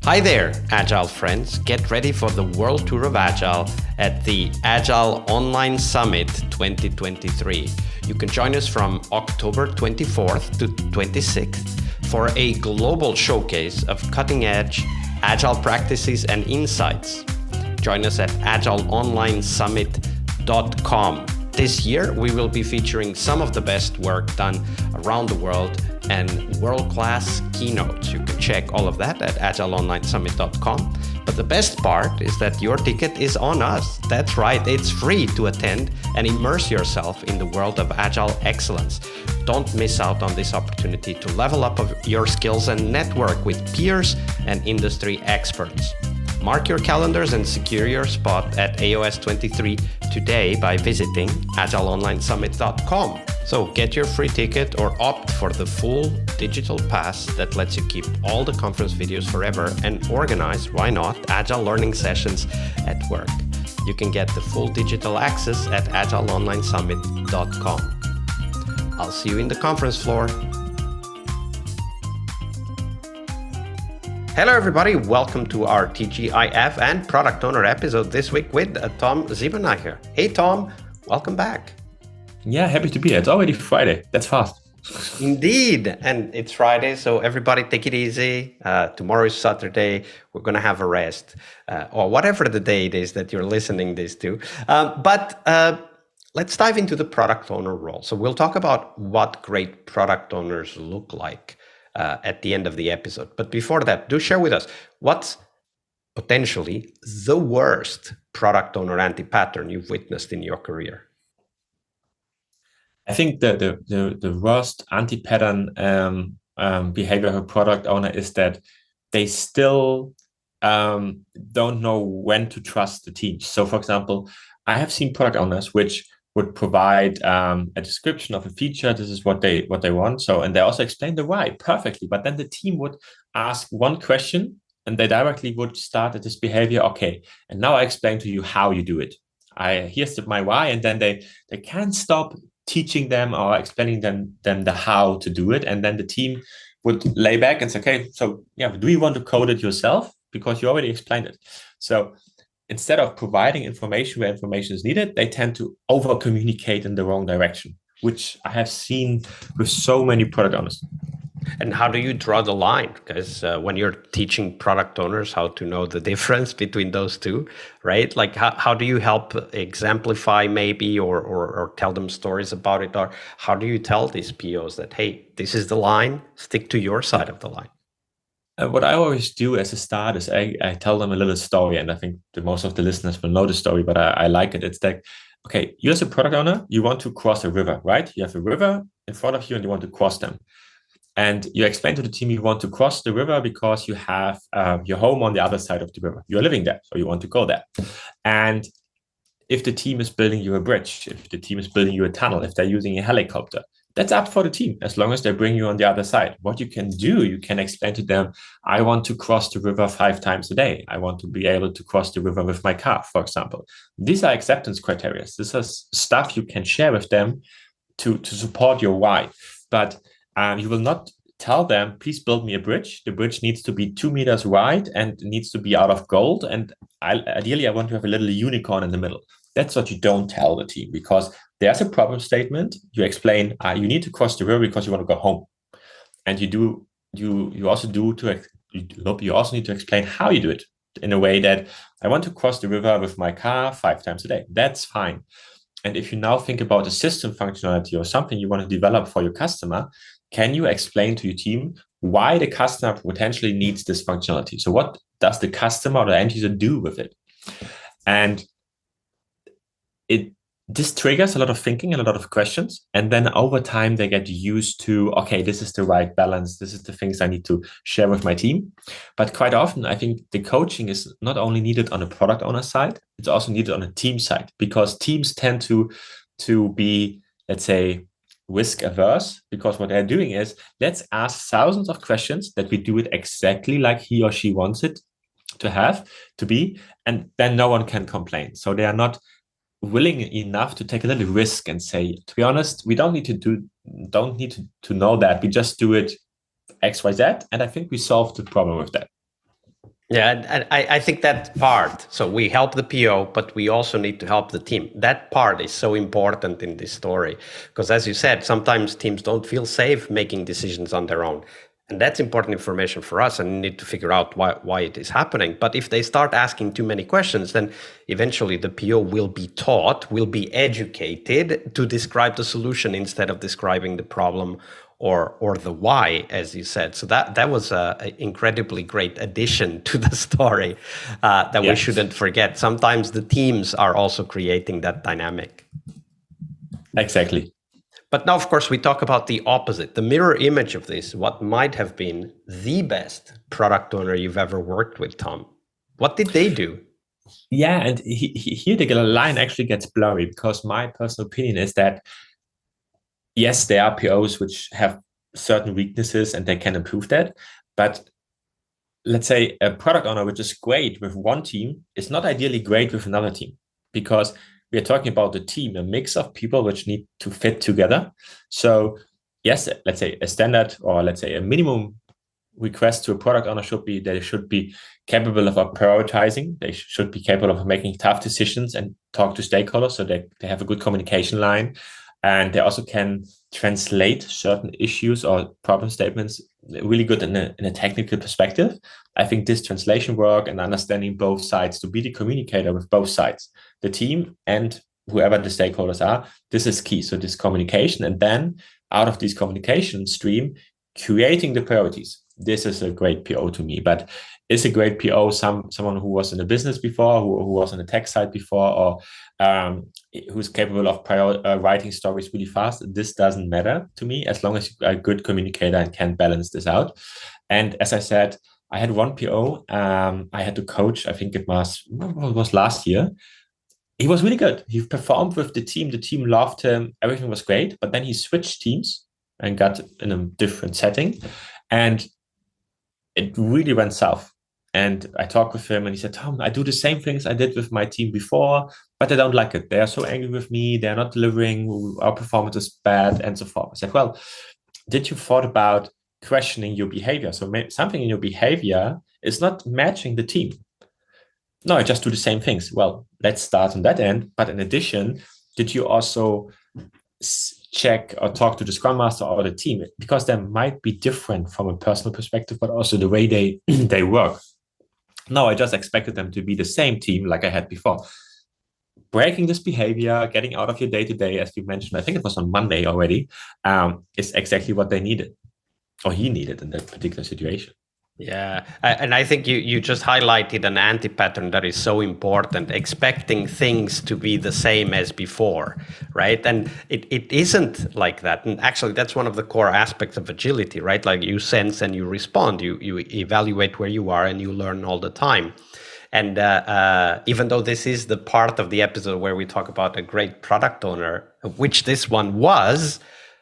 Hi there, Agile friends. Get ready for the World Tour of Agile at the Agile Online Summit 2023. You can join us from October 24th to 26th for a global showcase of cutting-edge Agile practices and insights. Join us at agileonlinesummit.com. This year, we will be featuring some of the best work done around the world and world-class keynotes. You can check all of that at agileonlinesummit.com. But the best part is that your ticket is on us. That's right, it's free to attend and immerse yourself in the world of Agile excellence. Don't miss out on this opportunity to level up your skills and network with peers and industry experts. Mark your calendars and secure your spot at AOS 23 today by visiting agileonlinesummit.com. So get your free ticket or opt for the full digital pass that lets you keep all the conference videos forever and organize, why not, Agile learning sessions at work. You can get the full digital access at agileonlinesummit.com. I'll see you in the conference floor. Hello everybody, welcome to our TGIF and Product Owner episode this week with Tom Siebeneicher. Hey Tom, welcome back. Yeah, happy to be here. It's already Friday. That's fast. Indeed, and it's Friday, so everybody take it easy. Tomorrow is Saturday. We're going to have a rest, or whatever the day it is that you're listening this to. But let's dive into the product owner role. So we'll talk about what great product owners look like at the end of the episode. But before that, do share with us what's potentially the worst product owner anti-pattern you've witnessed in your career. I think the worst anti-pattern behavior of a product owner is that they still don't know when to trust the team. So, for example, I have seen product owners which would provide a description of a feature. This is what they want. So, and they also explain the why perfectly. But then the team would ask one question, and they directly would start at this behavior. Okay, and now I explain to you how you do it. Here's my why, and then they can't stop teaching them or explaining them the how to do it. And then the team would lay back and say, okay, so yeah, do you want to code it yourself? Because you already explained it. So instead of providing information where information is needed, they tend to over communicate in the wrong direction, which I have seen with so many product owners. And how do you draw the line? Because when you're teaching product owners how to know the difference between those two, right? Like how do you help exemplify maybe or tell them stories about it? Or how do you tell these POs that, hey, this is the line, stick to your side of the line? What I always do as a start is I tell them a little story, and I think most of the listeners will know the story, but I like it. It's like, okay, you as a product owner, you want to cross a river, right? You have a river in front of you and you want to cross them. And you explain to the team you want to cross the river because you have your home on the other side of the river. You're living there, so you want to go there. And if the team is building you a bridge, if the team is building you a tunnel, if they're using a helicopter, that's up for the team, as long as they bring you on the other side. What you can do, you can explain to them, I want to cross the river 5 times a day. I want to be able to cross the river with my car, for example. These are acceptance criteria. This is stuff you can share with them to support your why. But you will not tell them, please build me a bridge. The bridge needs to be 2 meters wide and needs to be out of gold. And ideally, I want to have a little unicorn in the middle. That's what you don't tell the team, because there's a problem statement. You explain, you need to cross the river because you want to go home. And you also need to explain how you do it in a way that I want to cross the river with my car 5 times a day. That's fine. And if you now think about a system functionality or something you want to develop for your customer, can you explain to your team why the customer potentially needs this functionality? So what does the customer or the end user do with it? And this triggers a lot of thinking, a lot of questions. And then over time, they get used to, okay, this is the right balance. This is the things I need to share with my team. But quite often, I think the coaching is not only needed on a product owner side, it's also needed on a team side, because teams tend to be, let's say, risk averse, because what they're doing is, let's ask thousands of questions that we do it exactly like he or she wants it to be, and then no one can complain. So they are not willing enough to take a little risk and say, to be honest, we don't need to know that. We just do it XYZ. And I think we solved the problem with that. Yeah, and I think that part, so we help the PO, but we also need to help the team. That part is so important in this story, because as you said, sometimes teams don't feel safe making decisions on their own. And that's important information for us, and we need to figure out why it is happening. But if they start asking too many questions, then eventually the PO will be taught, will be educated to describe the solution instead of describing the problem or the why, as you said. So that was a incredibly great addition to the story that we Yeah, shouldn't forget. Sometimes the teams are also creating that dynamic. exactly. But now, of course, we talk about the opposite, the mirror image of this, what might have been the best product owner you've ever worked with, Tom. What did they do? Yeah, and here the line actually gets blurry because my personal opinion is that yes, there are POs which have certain weaknesses and they can improve that. But let's say a product owner which is great with one team is not ideally great with another team because we are talking about the team, a mix of people which need to fit together. So yes, let's say a standard or let's say a minimum request to a product owner should be they should be capable of prioritizing. They should be capable of making tough decisions and talk to stakeholders so they have a good communication line. And they also can translate certain issues or problem statements really good in a technical perspective. I think this translation work and understanding both sides to be the communicator with both sides, the team and whoever the stakeholders are, this is key. So this communication, and then out of this communication stream, creating the priorities. This is a great PO to me, but is a great PO someone who was in the business before, who was on the tech side before, or who's capable of writing stories really fast? This doesn't matter to me as long as you're a good communicator and can balance this out. And as I said, I had one PO I had to coach. I think it was last year. He was really good. He performed with the team. The team loved him. Everything was great. But then he switched teams and got in a different setting. And it really went south. And I talked with him and he said, Tom, I do the same things I did with my team before, but they don't like it. They are so angry with me. They're not delivering. Our performance is bad and so forth. I said, well, did you thought about questioning your behavior? So something in your behavior is not matching the team. No, I just do the same things. Well, let's start on that end. But in addition, did you also check or talk to the scrum master or the team? Because they might be different from a personal perspective, but also the way they they work. No, I just expected them to be the same team like I had before. Breaking this behavior, getting out of your day-to-day, as you mentioned, I think it was on Monday already, is exactly what they needed, or he needed in that particular situation. Yeah, and I think you just highlighted an anti-pattern that is so important, expecting things to be the same as before, right? And it isn't like that. And actually, that's one of the core aspects of agility, right? Like you sense and you respond, you evaluate where you are and you learn all the time. And even though this is the part of the episode where we talk about a great product owner, which this one was,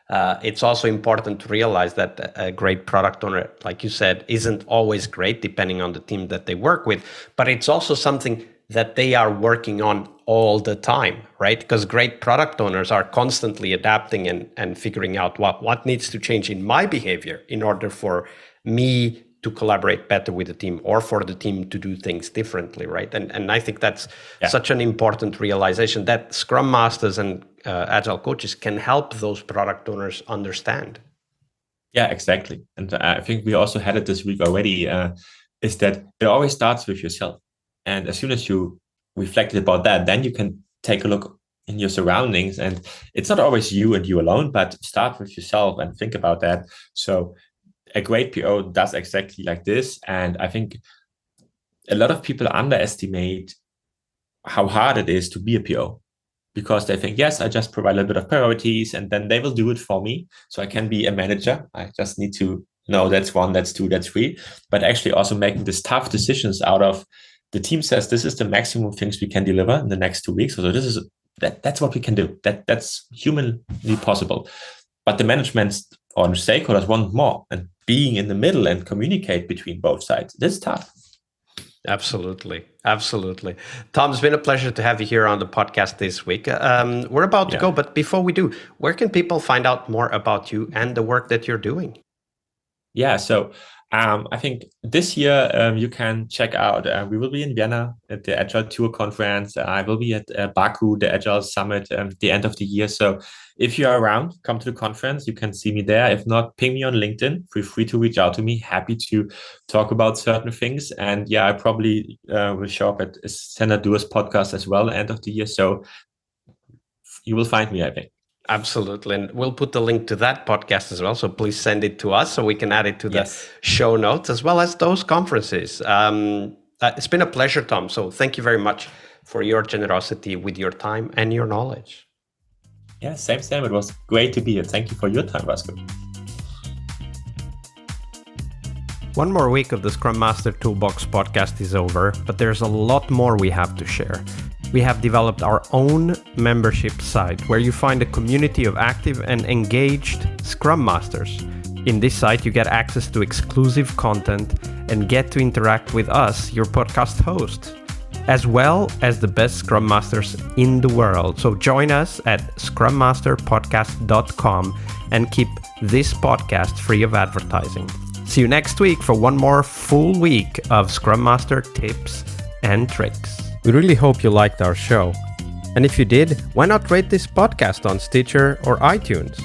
it's also important to realize that a great product owner, like you said, isn't always great depending on the team that they work with, but it's also something that they are working on all the time, right? Because great product owners are constantly adapting and figuring out what needs to change in my behavior in order for me to collaborate better with the team or for the team to do things differently, right? And I think that's such an important realization that Scrum Masters and Agile coaches can help those product owners understand. Yeah, exactly. And I think we also had it this week already, is that it always starts with yourself. And as soon as you reflected about that, then you can take a look in your surroundings. And it's not always you and you alone, but start with yourself and think about that. So a great PO does exactly like this. And I think a lot of people underestimate how hard it is to be a PO because they think, yes, I just provide a little bit of priorities and then they will do it for me. So I can be a manager. I just need to know that's one, that's two, that's three. But actually also making these tough decisions out of the team says this is the maximum things we can deliver in the next 2 weeks. So this is that's what we can do. That's humanly possible. But the management or the stakeholders want more, and being in the middle and communicate between both sides. This is tough. Absolutely. Absolutely. Tom, it's been a pleasure to have you here on the podcast this week. We're about to go, but before we do, where can people find out more about you and the work that you're doing? Yeah, so I think this year you can check out. We will be in Vienna at the Agile Tour Conference. I will be at Baku, the Agile Summit, the end of the year. So if you are around, come to the conference. You can see me there. If not, ping me on LinkedIn. Feel free to reach out to me. Happy to talk about certain things. And yeah, I probably will show up at Sender Duos podcast as well, end of the year. So you will find me, I think. Absolutely. And we'll put the link to that podcast as well. So please send it to us so we can add it to the show notes as well as those conferences. It's been a pleasure, Tom. So thank you very much for your generosity with your time and your knowledge. Yeah, same. It was great to be here. Thank you for your time, Vasco. One more week of the Scrum Master Toolbox podcast is over, but there's a lot more we have to share. We have developed our own membership site where you find a community of active and engaged Scrum Masters. In this site, you get access to exclusive content and get to interact with us, your podcast hosts, as well as the best Scrum Masters in the world. So join us at scrummasterpodcast.com and keep this podcast free of advertising. See you next week for one more full week of Scrum Master tips and tricks. We really hope you liked our show. And if you did, why not rate this podcast on Stitcher or iTunes?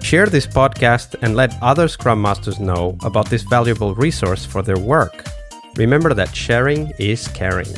Share this podcast and let other Scrum Masters know about this valuable resource for their work. Remember that sharing is caring.